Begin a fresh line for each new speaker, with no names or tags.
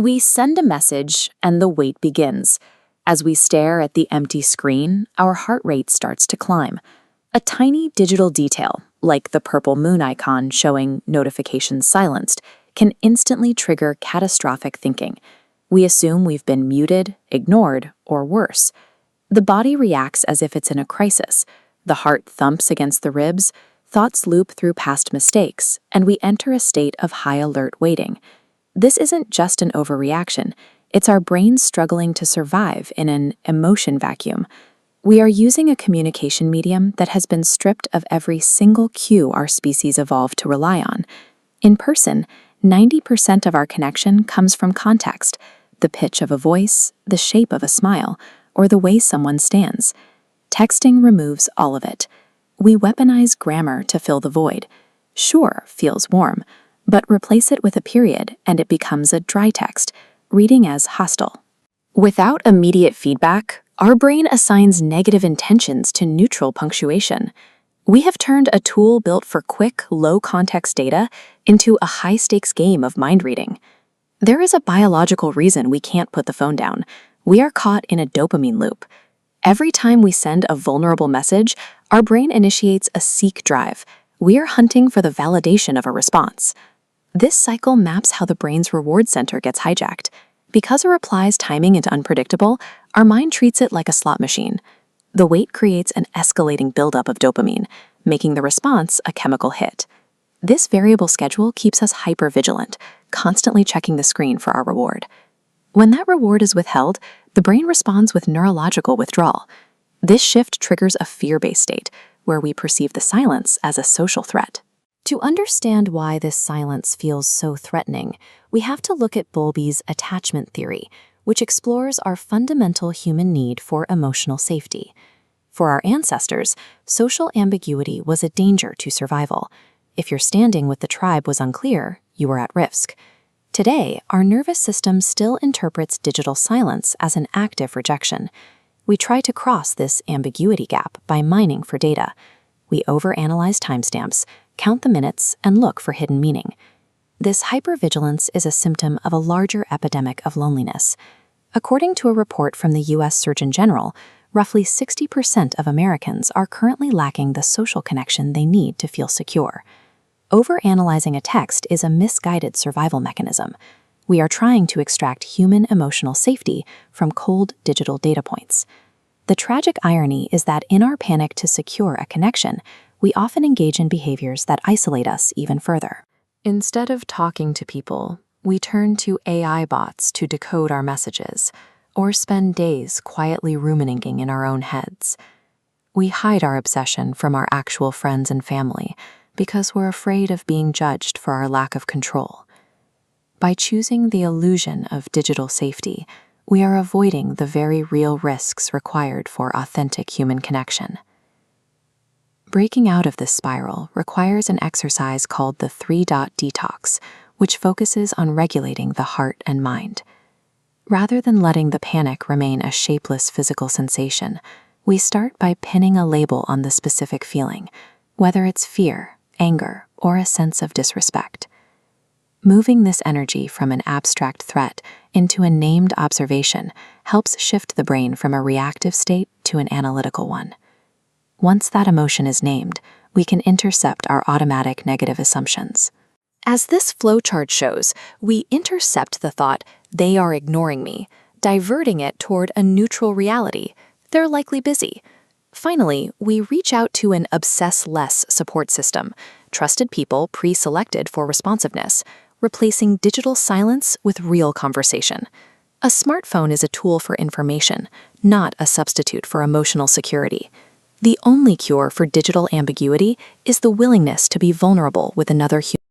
We send a message, and the wait begins. As we stare at the empty screen, our heart rate starts to climb. A tiny digital detail, like the purple moon icon showing notifications silenced, can instantly trigger catastrophic thinking. We assume we've been muted, ignored, or worse. The body reacts as if it's in a crisis. The heart thumps against the ribs, thoughts loop through past mistakes, and we enter a state of high alert waiting. This isn't just an overreaction. It's our brains struggling to survive in an emotion vacuum. We are using a communication medium that has been stripped of every single cue our species evolved to rely on. In person, 90% of our connection comes from context, the pitch of a voice, the shape of a smile, or the way someone stands. Texting removes all of it. We weaponize grammar to fill the void. Sure, feels warm, but replace it with a period and it becomes a dry text, reading as hostile. Without immediate feedback, our brain assigns negative intentions to neutral punctuation. We have turned a tool built for quick, low-context data into a high-stakes game of mind reading. There is a biological reason we can't put the phone down. We are caught in a dopamine loop. Every time we send a vulnerable message, our brain initiates a seek drive. We are hunting for the validation of a response. This cycle maps how the brain's reward center gets hijacked. Because a reply's timing is unpredictable, our mind treats it like a slot machine. The wait creates an escalating buildup of dopamine, making the response a chemical hit. This variable schedule keeps us hypervigilant, constantly checking the screen for our reward. When that reward is withheld, the brain responds with neurological withdrawal. This shift triggers a fear-based state, where we perceive the silence as a social threat. To understand why this silence feels so threatening, we have to look at Bowlby's attachment theory, which explores our fundamental human need for emotional safety. For our ancestors, social ambiguity was a danger to survival. If your standing with the tribe was unclear, you were at risk. Today, our nervous system still interprets digital silence as an active rejection. We try to cross this ambiguity gap by mining for data. We overanalyze timestamps, count the minutes, and look for hidden meaning. This hypervigilance is a symptom of a larger epidemic of loneliness. According to a report from the U.S. Surgeon General, roughly 60% of Americans are currently lacking the social connection they need to feel secure. Overanalyzing a text is a misguided survival mechanism. We are trying to extract human emotional safety from cold digital data points. The tragic irony is that in our panic to secure a connection, we often engage in behaviors that isolate us even further. Instead of talking to people, we turn to AI bots to decode our messages, or spend days quietly ruminating in our own heads. We hide our obsession from our actual friends and family because we're afraid of being judged for our lack of control. By choosing the illusion of digital safety, we are avoiding the very real risks required for authentic human connection. Breaking out of this spiral requires an exercise called the Three Dot Detox, which focuses on regulating the heart and mind. Rather than letting the panic remain a shapeless physical sensation, we start by pinning a label on the specific feeling, whether it's fear, anger, or a sense of disrespect. Moving this energy from an abstract threat into a named observation helps shift the brain from a reactive state to an analytical one. Once that emotion is named, we can intercept our automatic negative assumptions. As this flowchart shows, we intercept the thought, "they are ignoring me," diverting it toward a neutral reality. They're likely busy. Finally, we reach out to an obsess-less support system, trusted people pre-selected for responsiveness, replacing digital silence with real conversation. A smartphone is a tool for information, not a substitute for emotional security. The only cure for digital ambiguity is the willingness to be vulnerable with another human.